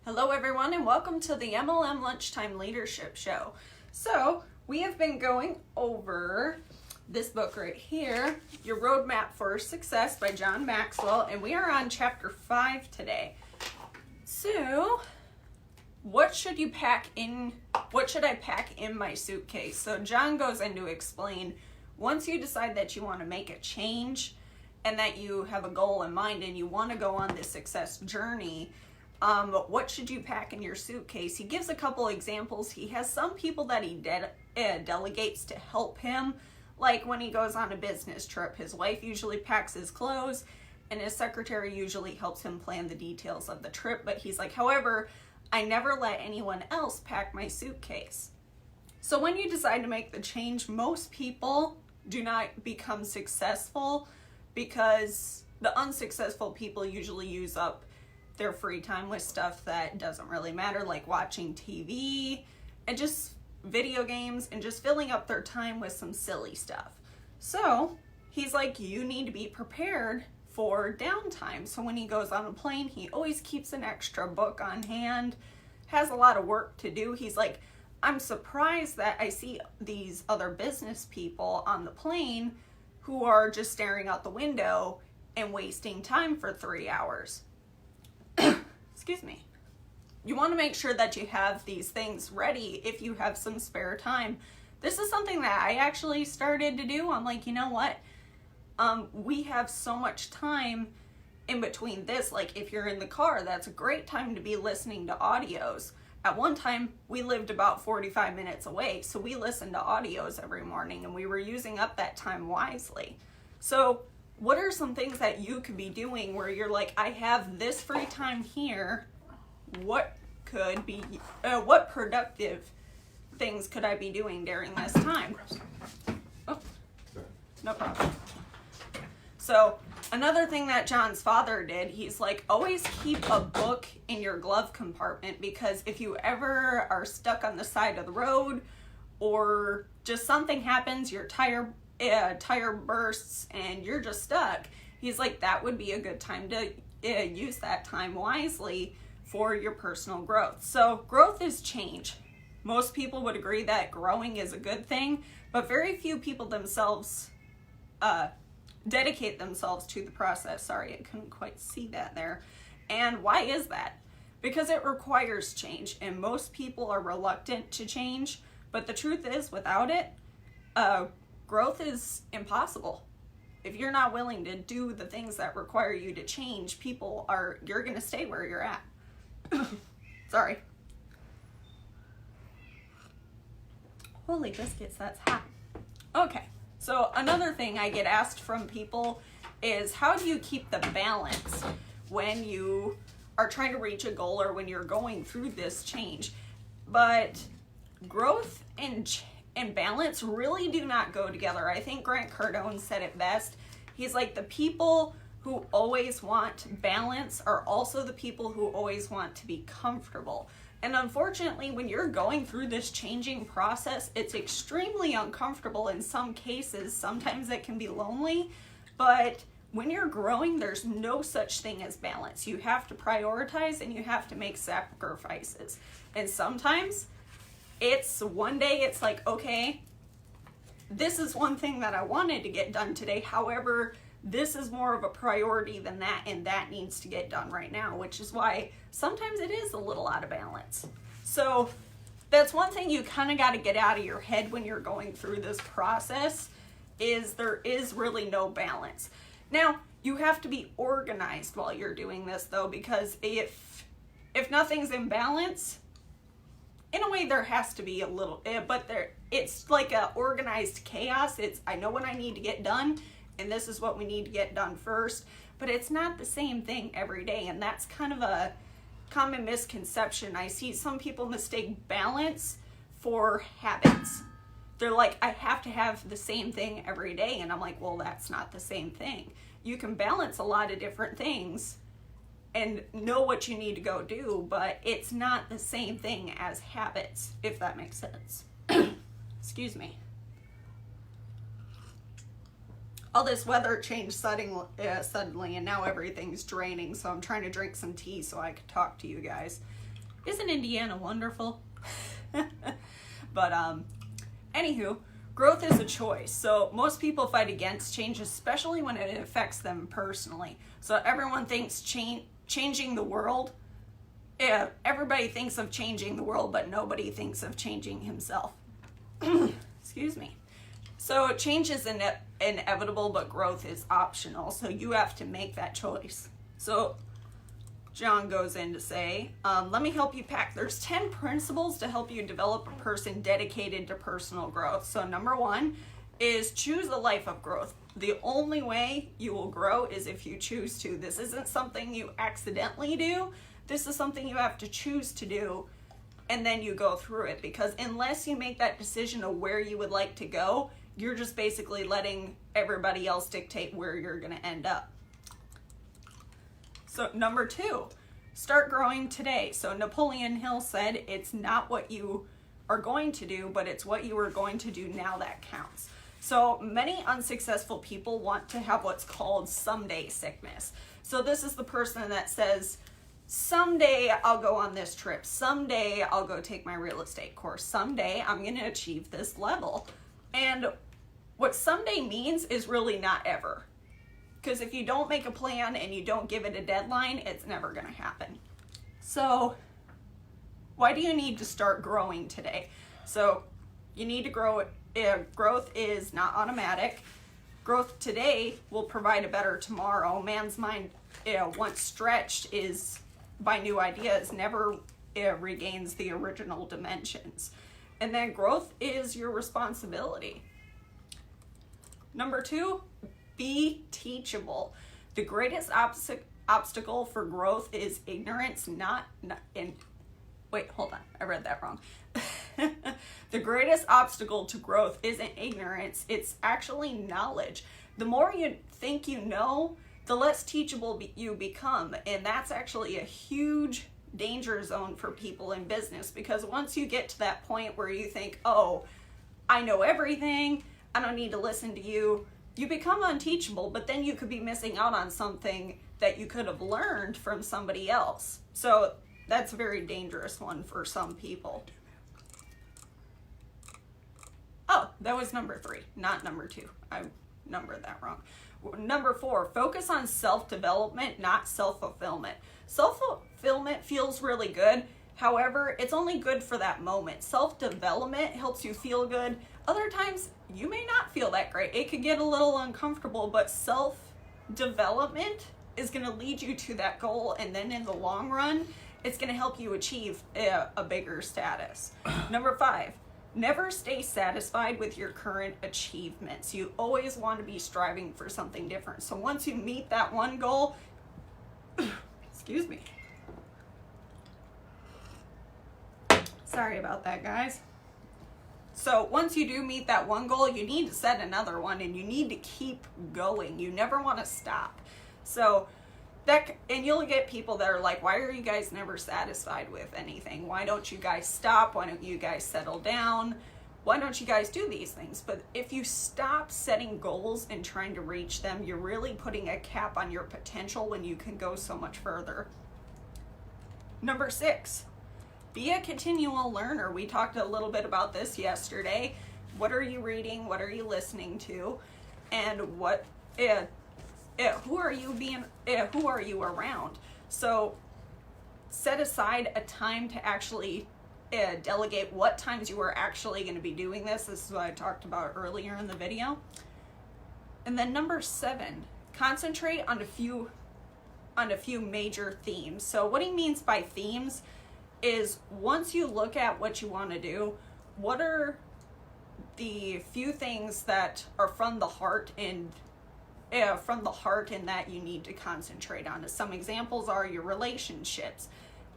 Hello everyone and welcome to the MLM Lunchtime Leadership Show. So we have been going over this book right here, Your Roadmap for Success by John Maxwell, and we are on Chapter 5 today. So what should I pack in my suitcase? So John goes in to explain, once you decide that you want to make a change and that you have a goal in mind and you want to go on this success journey, what should you pack in your suitcase? He gives a couple examples. He has some people that he delegates to help him. Like when he goes on a business trip, his wife usually packs his clothes and his secretary usually helps him plan the details of the trip. But he's like, however, I never let anyone else pack my suitcase. So when you decide to make the change, most people do not become successful because the unsuccessful people usually use up their free time with stuff that doesn't really matter, like watching TV and just video games and just filling up their time with some silly stuff. So he's like, you need to be prepared for downtime. So when he goes on a plane, he always keeps an extra book on hand, has a lot of work to do. He's like, I'm surprised that I see these other business people on the plane who are just staring out the window and wasting time for 3 hours. Excuse me. You want to make sure that you have these things ready if you have some spare time. This is something that I actually started to do. I'm like, you know what? We have so much time in between this. Like if you're in the car, that's a great time to be listening to audios. At one time, we lived about 45 minutes away, so we listened to audios every morning and we were using up that time wisely. So what are some things that you could be doing where you're like, I have this free time here. What productive things could I be doing during this time? Oh, no problem. So another thing that John's father did, he's like, always keep a book in your glove compartment, because if you ever are stuck on the side of the road or just something happens, your tire bursts and you're just stuck, he's like, that would be a good time to use that time wisely for your personal growth. So growth is change. Most people would agree that growing is a good thing, but very few people themselves dedicate themselves to the process. Sorry, I couldn't quite see that there. And why is that? Because it requires change, and most people are reluctant to change, but the truth is, without it, growth is impossible. If you're not willing to do the things that require you to change, you're going to stay where you're at. Sorry. Holy biscuits, that's hot. Okay, so another thing I get asked from people is, how do you keep the balance when you are trying to reach a goal or when you're going through this change? But growth and balance really do not go together. I think Grant Cardone said it best. He's like, the people who always want balance are also the people who always want to be comfortable. And unfortunately, when you're going through this changing process, it's extremely uncomfortable in some cases. Sometimes it can be lonely, but when you're growing, there's no such thing as balance. You have to prioritize and you have to make sacrifices. And sometimes one day it's like, okay, this is one thing that I wanted to get done today. However, this is more of a priority than that, and that needs to get done right now, which is why sometimes it is a little out of balance. So that's one thing you kind of got to get out of your head when you're going through this process, is there is really no balance. Now, you have to be organized while you're doing this though, because if nothing's in balance, in a way, there has to be a little, but it's like a organized chaos. I know what I need to get done, and this is what we need to get done first, but it's not the same thing every day, and that's kind of a common misconception. I see some people mistake balance for habits. They're like, I have to have the same thing every day, and I'm like, well, that's not the same thing. You can balance a lot of different things and know what you need to go do, but it's not the same thing as habits, if that makes sense. Excuse me. All this weather changed suddenly, and now everything's draining, so I'm trying to drink some tea so I could talk to you guys. Isn't Indiana wonderful? But anywho, growth is a choice. So most people fight against change, especially when it affects them personally. So everyone thinks changing the world. Yeah, everybody thinks of changing the world, but nobody thinks of changing himself. Excuse me. So change is inevitable, but growth is optional. So you have to make that choice. So John goes in to say, let me help you pack. There's 10 principles to help you develop a person dedicated to personal growth. So number 1 is choose a life of growth. The only way you will grow is if you choose to. This isn't something you accidentally do. This is something you have to choose to do, and then you go through it. Because unless you make that decision of where you would like to go, you're just basically letting everybody else dictate where you're going to end up. So number 2, start growing today. So Napoleon Hill said, it's not what you are going to do, but it's what you are going to do now that counts. So many unsuccessful people want to have what's called someday sickness. So this is the person that says, someday I'll go on this trip. Someday I'll go take my real estate course. Someday I'm going to achieve this level. And what someday means is really not ever. Because if you don't make a plan and you don't give it a deadline, it's never going to happen. So why do you need to start growing today? So you need to grow. Growth is not automatic. Growth today will provide a better tomorrow. Man's mind, once stretched, is by new ideas, never regains the original dimensions. And then growth is your responsibility. Number 2, be teachable. The greatest obstacle for growth is ignorance, wait, hold on, I read that wrong. The greatest obstacle to growth isn't ignorance, it's actually knowledge. The more you think you know, the less teachable you become. And that's actually a huge danger zone for people in business, because once you get to that point where you think, oh, I know everything, I don't need to listen to you, you become unteachable, but then you could be missing out on something that you could have learned from somebody else. So that's a very dangerous one for some people. Oh, that was number 3, not number 2. I numbered that wrong. Number 4, focus on self-development, not self-fulfillment. Self-fulfillment feels really good. However, it's only good for that moment. Self-development helps you feel good. Other times, you may not feel that great. It could get a little uncomfortable, but self-development is going to lead you to that goal, and then in the long run, it's going to help you achieve a bigger status. Number 5, never stay satisfied with your current achievements. You always want to be striving for something different. So once you meet that one goal, excuse me. Sorry about that, guys. So once you do meet that one goal, you need to set another one, and you need to keep going. You never want to stop. So and you'll get people that are like, why are you guys never satisfied with anything? Why don't you guys stop? Why don't you guys settle down? Why don't you guys do these things? But if you stop setting goals and trying to reach them, you're really putting a cap on your potential when you can go so much further. Number 6, be a continual learner. We talked a little bit about this yesterday. What are you reading? What are you listening to? And who are you around? So set aside a time to actually delegate what times you are actually going to be doing this. This is what I talked about earlier in the video. And then number 7, concentrate on a few major themes. So what he means by themes is, once you look at what you want to do, what are the few things that are from the heart and that you need to concentrate on. Some examples are your relationships,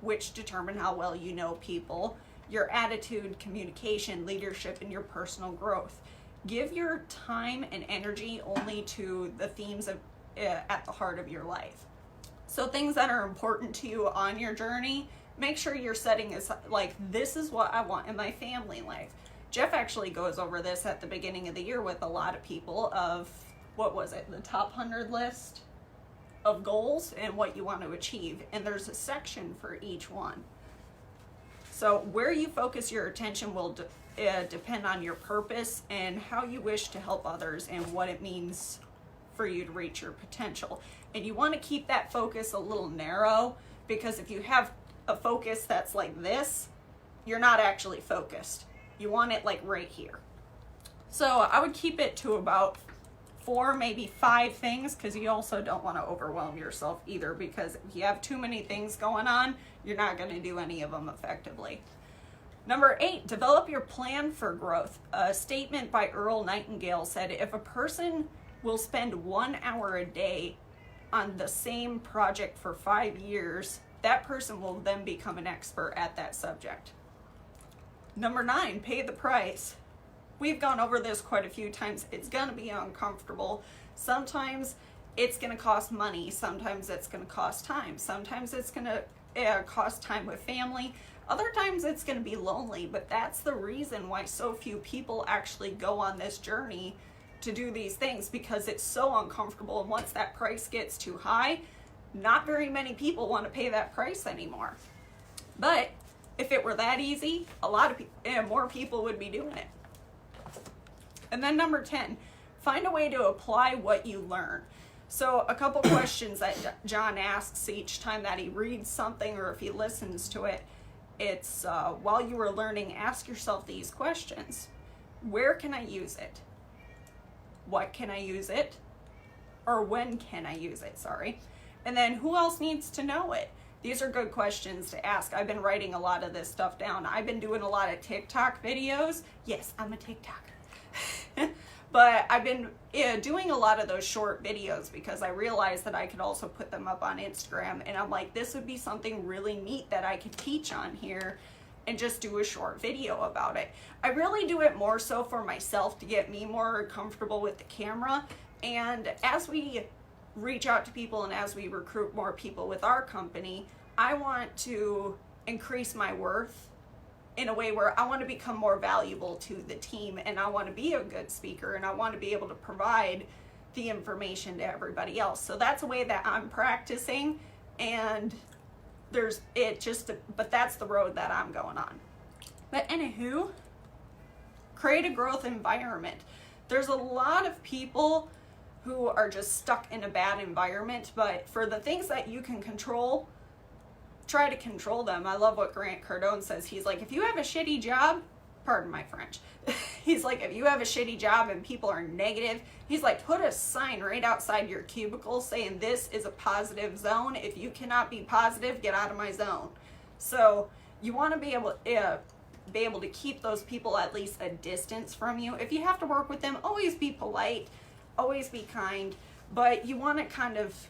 which determine how well you know people, your attitude, communication, leadership, and your personal growth. Give your time and energy only to the themes at the heart of your life. So things that are important to you on your journey, make sure you're setting as like, this is what I want in my family life. Jeff actually goes over this at the beginning of the year with a lot of people of, what was it, the top 100 list of goals and what you want to achieve. And there's a section for each one. So where you focus your attention will depend on your purpose and how you wish to help others and what it means for you to reach your potential. And you want to keep that focus a little narrow, because if you have a focus that's like this, you're not actually focused. You want it like right here. So I would keep it to about 4, maybe 5 things, because you also don't want to overwhelm yourself either, because if you have too many things going on, you're not going to do any of them effectively. Number 8, develop your plan for growth. A statement by Earl Nightingale said, if a person will spend 1 hour a day on the same project for 5 years, that person will then become an expert at that subject. Number 9, pay the price. We've gone over this quite a few times. It's going to be uncomfortable. Sometimes it's going to cost money. Sometimes it's going to cost time. Sometimes it's going to cost time with family. Other times it's going to be lonely, but that's the reason why so few people actually go on this journey to do these things, because it's so uncomfortable. And once that price gets too high, not very many people want to pay that price anymore. But if it were that easy, a lot of more people would be doing it. And then number 10, find a way to apply what you learn. So a couple questions that John asks each time that he reads something or if he listens to it, it's while you are learning, ask yourself these questions. Where can I use it? What can I use it? Or when can I use it? Sorry. And then who else needs to know it? These are good questions to ask. I've been writing a lot of this stuff down. I've been doing a lot of TikTok videos. Yes, I'm a TikToker. But I've been doing a lot of those short videos because I realized that I could also put them up on Instagram. And I'm like, this would be something really neat that I could teach on here and just do a short video about it. I really do it more so for myself to get me more comfortable with the camera. And as we reach out to people and as we recruit more people with our company, I want to increase my worth in a way where I want to become more valuable to the team, and I want to be a good speaker, and I want to be able to provide the information to everybody else. So that's a way that I'm practicing, and but that's the road that I'm going on. But anywho, create a growth environment. There's a lot of people who are just stuck in a bad environment, but for the things that you can control, try to control them. I love what Grant Cardone says. He's like, if you have a shitty job, pardon my French, he's like, if you have a shitty job and people are negative, he's like, put a sign right outside your cubicle saying this is a positive zone. If you cannot be positive, get out of my zone. So you want to be able to keep those people at least a distance from you. If you have to work with them, always be polite, always be kind, but you want to kind of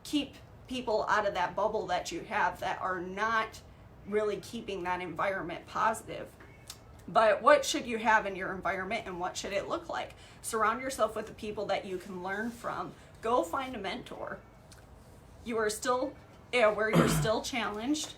keep people out of that bubble that you have that are not really keeping that environment positive. But what should you have in your environment, and what should it look like? Surround yourself with the people that you can learn from. Go find a mentor. You are still where you're still challenged.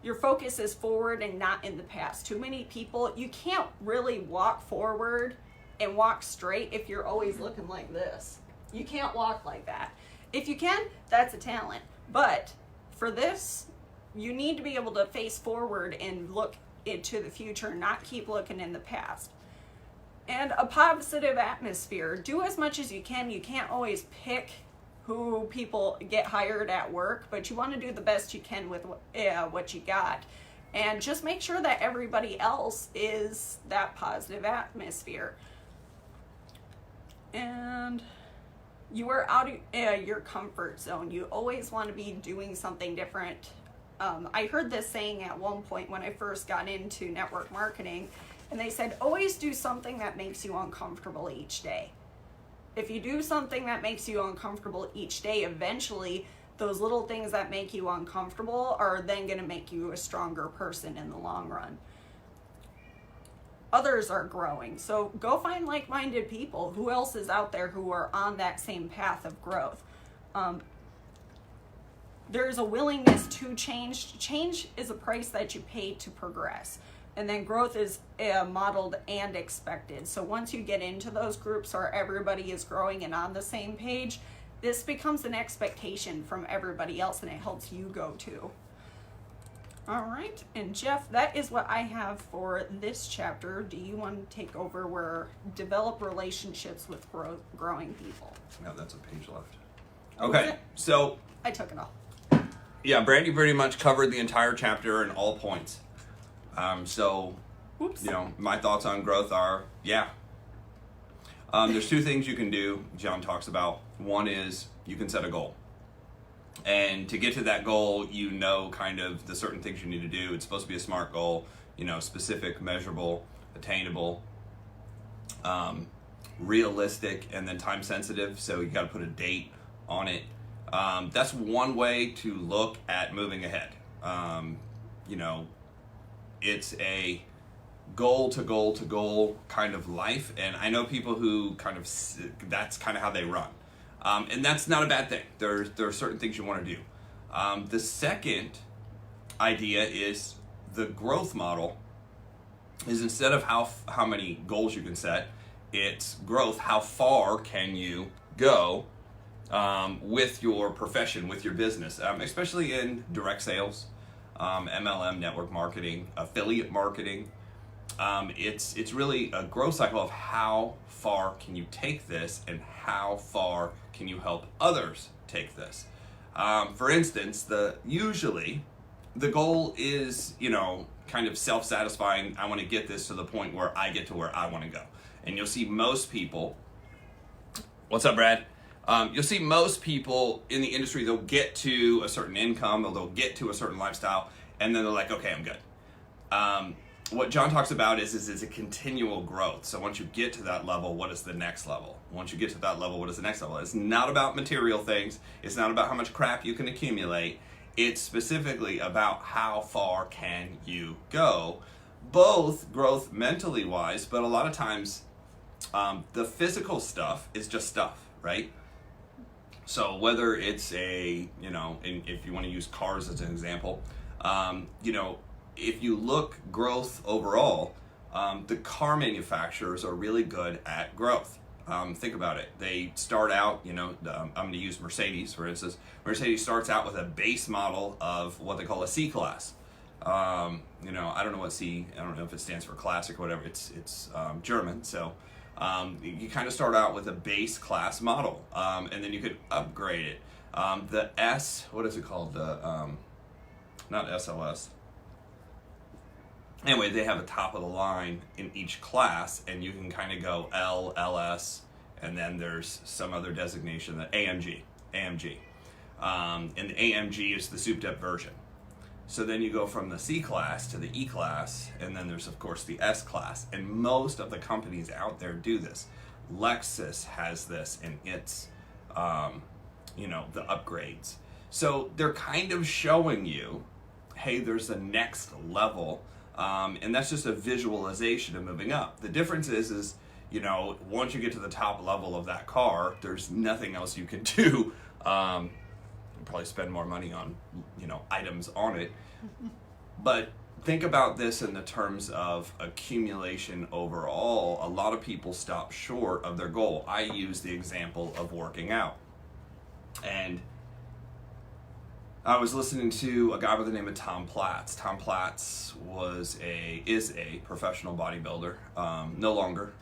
Your focus is forward and not in the past. Too many people, you can't really walk forward and walk straight if you're always looking like this. You can't walk like that. If you can, that's a talent. But for this, you need to be able to face forward and look into the future, not keep looking in the past. And a positive atmosphere. Do as much as you can. You can't always pick who people get hired at work, but you want to do the best you can with what you got. And just make sure that everybody else is that positive atmosphere. And you are out of your comfort zone. You always want to be doing something different. I heard this saying at one point when I first got into network marketing, and they said, always do something that makes you uncomfortable each day. If you do something that makes you uncomfortable each day, eventually those little things that make you uncomfortable are then going to make you a stronger person in the long run. Others are growing, so go find like-minded people. Who else is out there who are on that same path of growth? There's a willingness to change. Change is a price that you pay to progress. And then growth is modeled and expected. So once you get into those groups where everybody is growing and on the same page, this becomes an expectation from everybody else, and it helps you go too. All right, and Jeff, that is what I have for this chapter. Do you want to take over where develop relationships with growing people? No, that's a page left. Oh, Okay, so I took it all. yeah, Brandy pretty much covered the entire chapter in all points. So, Oops. you know, my thoughts on growth are, yeah. There's two things you can do, John talks about. One is you can set a goal. And to get to that goal, you know kind of the certain things you need to do. It's supposed to be a SMART goal, you know, specific, measurable, attainable, realistic, and then time sensitive. So you got to put a date on it. That's one way to look at moving ahead. You know, it's a goal to goal to goal kind of life. And I know people who kind of, that's kind of how they run. And that's not a bad thing. There are certain things you want to do. The second idea is the growth model is instead of how many goals you can set, it's growth. How far can you go with your profession, with your business, especially in direct sales, MLM, network marketing, affiliate marketing. It's really a growth cycle of how far can you take this and how far can you help others take this. For instance, usually the goal is, you know, kind of self-satisfying. I want to get this to the point where I get to where I want to go. And you'll see most people, what's up, Brad? You'll see most people in the industry, they'll get to a certain income or they'll get to a certain lifestyle and then they're like, okay, I'm good. What John talks about is a continual growth. So once you get to that level, what is the next level? Once you get to that level, what is the next level? It's not about material things. It's not about how much crap you can accumulate. It's specifically about how far can you go, both growth mentally wise, but a lot of times the physical stuff is just stuff, right? So whether it's if you want to use cars as an example, if you look growth overall, the car manufacturers are really good at growth. Think about it. They start out, I'm going to use Mercedes, for instance. Mercedes starts out with a base model of what they call a C-Class. I don't know I don't know if it stands for classic or whatever. It's German. So you kind of start out with a base class model, and then you could upgrade it. The S, what is it called? Not SLS. Anyway, they have a top of the line in each class, and you can kind of go L, LS, and then there's some other designation, the AMG. And the AMG is the souped up version. So then you go from the C class to the E class, and then there's of course the S class. And most of the companies out there do this. Lexus has this in its, the upgrades. So they're kind of showing you, hey, there's a next level. And that's just a visualization of moving up. The difference is, once you get to the top level of that car, there's nothing else you can do. Probably spend more money on, items on it. But think about this in the terms of accumulation overall. A lot of people stop short of their goal. I use the example of working out. And I was listening to a guy by the name of Tom Platz. Tom Platz is a professional bodybuilder, no longer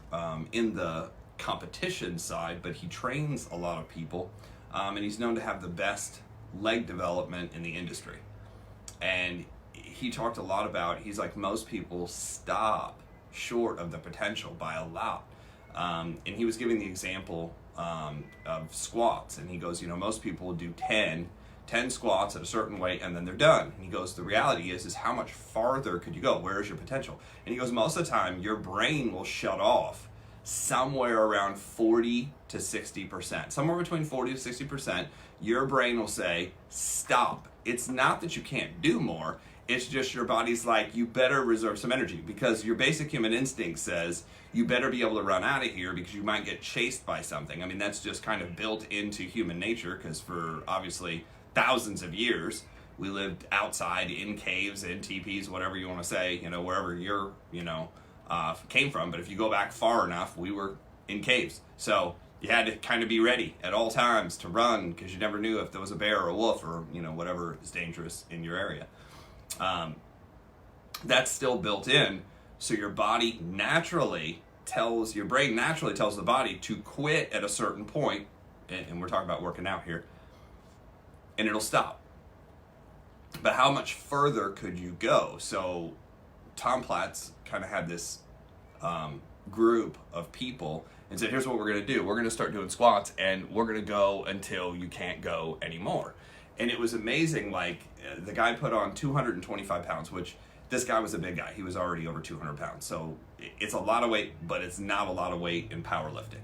in the competition side, but he trains a lot of people, and he's known to have the best leg development in the industry. And he talked a lot about, he's like, most people stop short of the potential by a lot. And he was giving the example of squats, and he goes, most people do 10 squats at a certain weight and then they're done. And he goes, the reality is how much farther could you go? Where is your potential? And he goes, most of the time your brain will shut off somewhere around 40 to 60%. Somewhere between 40 to 60%, your brain will say, stop. It's not that you can't do more. It's just your body's like, you better reserve some energy, because your basic human instinct says you better be able to run out of here because you might get chased by something. I mean, that's just kind of built into human nature, because for obviously thousands of years, we lived outside in caves, in teepees, whatever you want to say, wherever you're, came from. But if you go back far enough, we were in caves. So you had to kind of be ready at all times to run, because you never knew if there was a bear or a wolf or, whatever is dangerous in your area. That's still built in. So your brain naturally tells the body to quit at a certain point, and we're talking about working out here, and it'll stop. But how much further could you go? So Tom Platz kind of had this group of people and said, here's what we're going to do. We're going to start doing squats, and we're going to go until you can't go anymore. And it was amazing. Like, the guy put on 225 pounds, which this guy was a big guy. He was already over 200 pounds. So it's a lot of weight, but it's not a lot of weight in powerlifting.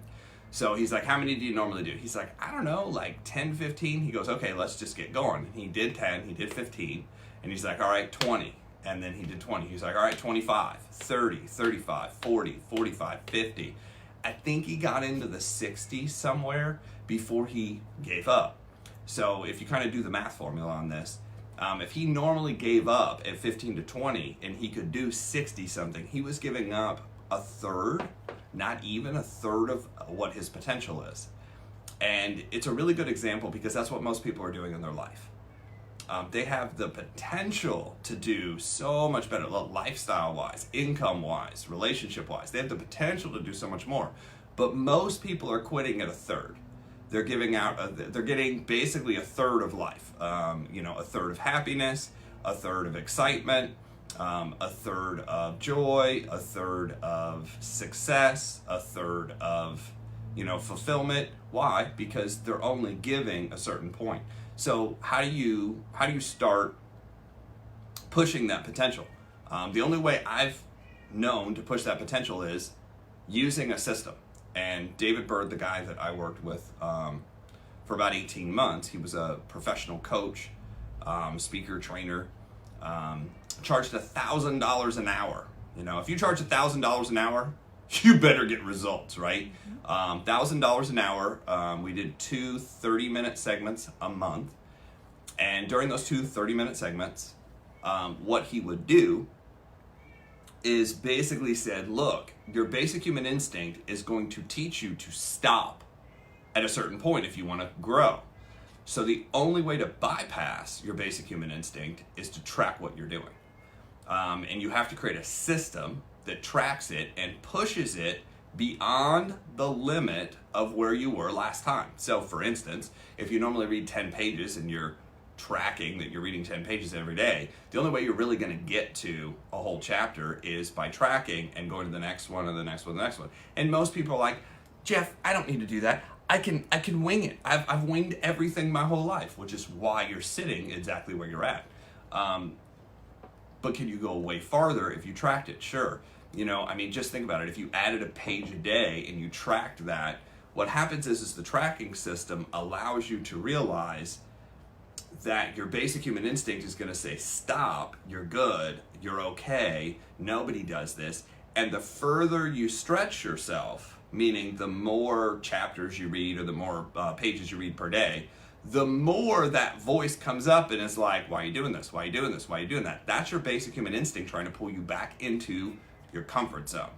So he's like, how many do you normally do? He's like, I don't know, like 10, 15. He goes, okay, let's just get going. And he did 10, he did 15. And he's like, all right, 20. And then he did 20. He's like, all right, 25, 30, 35, 40, 45, 50. I think he got into the 60s somewhere before he gave up. So if you kind of do the math formula on this, if he normally gave up at 15 to 20 and he could do 60 something, he was giving up a third, not even a third of what his potential is. And it's a really good example because that's what most people are doing in their life. They have the potential to do so much better, lifestyle-wise, income-wise, relationship-wise. They have the potential to do so much more. But most people are quitting at a third. They're getting basically a third of life. A third of happiness, a third of excitement, a third of joy, a third of success, a third of, fulfillment. Why? Because they're only giving a certain point. So how do you start pushing that potential? The only way I've known to push that potential is using a system. And David Bird, the guy that I worked with for about 18 months, he was a professional coach, speaker, trainer, charged $1,000 an hour. If you charge $1,000 an hour, you better get results, right? $1,000 an hour. We did 2 30-minute segments a month. And during those 2 30-minute segments, what he would do is basically said, look, your basic human instinct is going to teach you to stop at a certain point if you want to grow. So the only way to bypass your basic human instinct is to track what you're doing. And you have to create a system that tracks it and pushes it beyond the limit of where you were last time. So for instance, if you normally read 10 pages and you're tracking that you're reading 10 pages every day, the only way you're really going to get to a whole chapter is by tracking and going to the next one and the next one and the next one. And most people are like, Jeff, I don't need to do that. I can wing it. I've winged everything my whole life, which is why you're sitting exactly where you're at. But can you go way farther if you tracked it? Sure. Just think about it. If you added a page a day and you tracked that, what happens is the tracking system allows you to realize that your basic human instinct is going to say, stop, you're good, you're okay, nobody does this. And the further you stretch yourself, meaning the more chapters you read or the more pages you read per day, the more that voice comes up and is like, why are you doing this? Why are you doing this? Why are you doing that? That's your basic human instinct trying to pull you back into your comfort zone.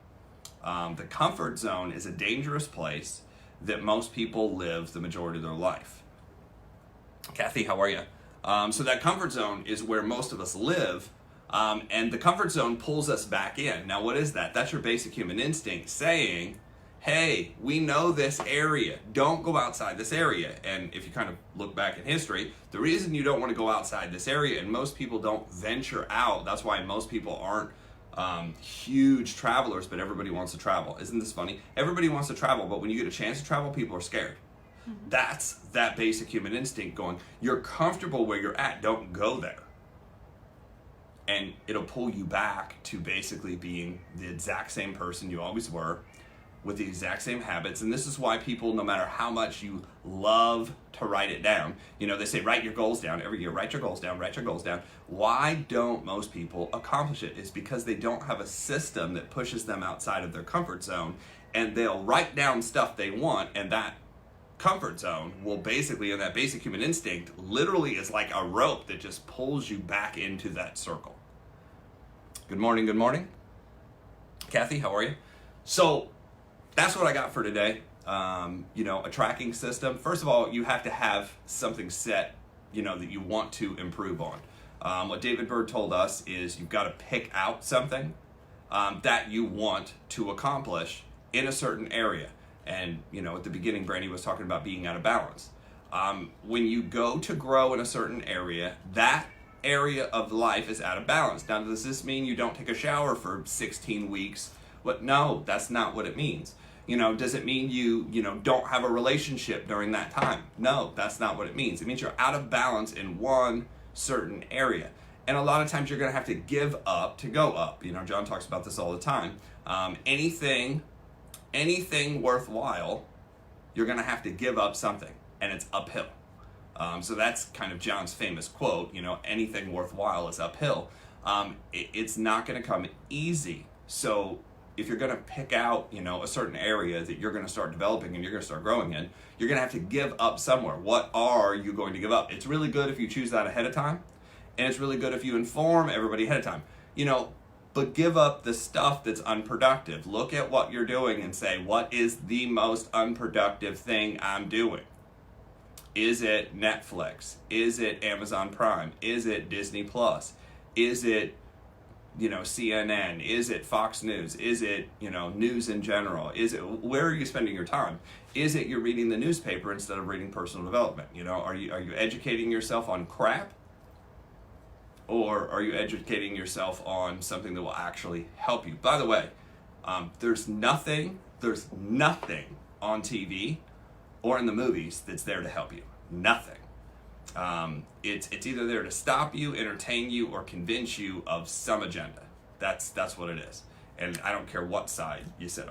The comfort zone is a dangerous place that most people live the majority of their life. Kathy, how are you? So that comfort zone is where most of us live, and the comfort zone pulls us back in. Now, what is that? That's your basic human instinct saying, hey, we know this area. Don't go outside this area. And if you kind of look back in history, the reason you don't want to go outside this area, and most people don't venture out, that's why most people aren't huge travelers, but everybody wants to travel. Isn't this funny? Everybody wants to travel, but when you get a chance to travel, people are scared. That's that basic human instinct going, you're comfortable where you're at, don't go there. And it'll pull you back to basically being the exact same person you always were, with the exact same habits. And this is why people, no matter how much you love to write it down, they say write your goals down every year, write your goals down, write your goals down. Why don't most people accomplish it? It's because they don't have a system that pushes them outside of their comfort zone, and they'll write down stuff they want, and that comfort zone will basically, and that basic human instinct literally is like a rope that just pulls you back into that circle. Good morning, good morning. Kathy, how are you? So that's what I got for today. A tracking system. First of all, you have to have something set, that you want to improve on. What David Bird told us is you've got to pick out something that you want to accomplish in a certain area. And, at the beginning, Brandy was talking about being out of balance. When you go to grow in a certain area, that area of life is out of balance. Now, does this mean you don't take a shower for 16 weeks? No, that's not what it means. Does it mean you don't have a relationship during that time? No, that's not what it means. It means you're out of balance in one certain area. And a lot of times you're going to have to give up to go up. John talks about this all the time. Anything worthwhile, you're going to have to give up something, and it's uphill. So that's kind of John's famous quote, anything worthwhile is uphill. It's not going to come easy. So if you're going to pick out, a certain area that you're going to start developing and you're going to start growing in, you're going to have to give up somewhere. What are you going to give up? It's really good if you choose that ahead of time, and it's really good if you inform everybody ahead of time. But give up the stuff that's unproductive. Look at what you're doing and say, what is the most unproductive thing I'm doing? Is it Netflix? Is it Amazon Prime? Is it Disney Plus? Is it, CNN? Is it Fox News? Is it, news in general? Where are you spending your time? Is it you're reading the newspaper instead of reading personal development? Are you educating yourself on crap? Or are you educating yourself on something that will actually help you? By the way, there's nothing on TV or in the movies that's there to help you. Nothing. It's either there to stop you, entertain you, or convince you of some agenda. That's what it is. And I don't care what side you sit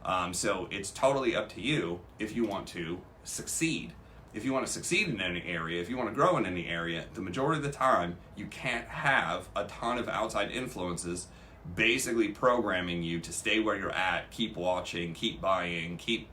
on. So it's totally up to you if you want to succeed. If you want to succeed in any area, if you want to grow in any area, the majority of the time, you can't have a ton of outside influences basically programming you to stay where you're at, keep watching, keep buying, keep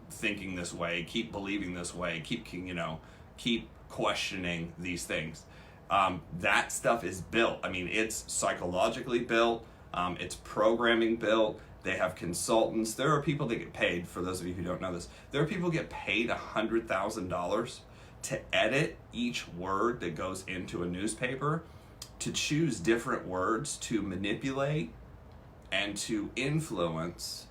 thinking this way, keep believing this way, keep questioning these things. That stuff is built. It's psychologically built. It's programming built. They have consultants. There are people that get paid, for those of you who don't know this, there are people who get paid $100,000 to edit each word that goes into a newspaper, to choose different words to manipulate and to influence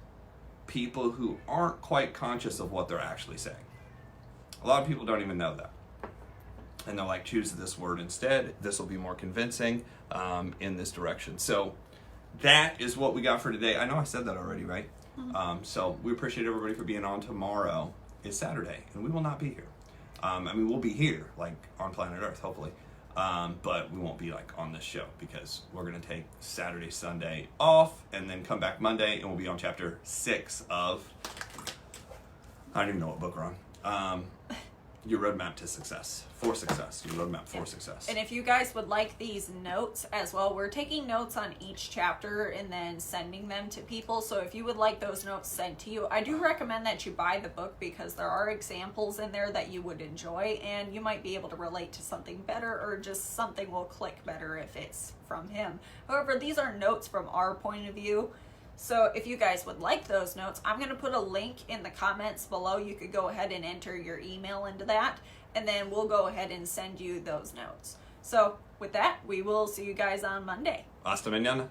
people who aren't quite conscious of what they're actually saying. A lot of people don't even know that. And they're like, choose this word instead. This will be more convincing in this direction. So that is what we got for today. I know I said that already, right? Mm-hmm. So we appreciate everybody for being on. Tomorrow is Saturday, and we will not be here. We'll be here, like on planet Earth, hopefully. But we won't be like on this show because we're going to take Saturday, Sunday off and then come back Monday, and we'll be on chapter 6 of, I don't even know what book we're on. Your roadmap to success. For success. Your roadmap for success. And if you guys would like these notes as well, we're taking notes on each chapter and then sending them to people. So if you would like those notes sent to you, I do recommend that you buy the book because there are examples in there that you would enjoy, and you might be able to relate to something better, or just something will click better if it's from him. However, these are notes from our point of view. So if you guys would like those notes, I'm going to put a link in the comments below. You could go ahead and enter your email into that, and then we'll go ahead and send you those notes. So with that, we will see you guys on Monday. Hasta mañana.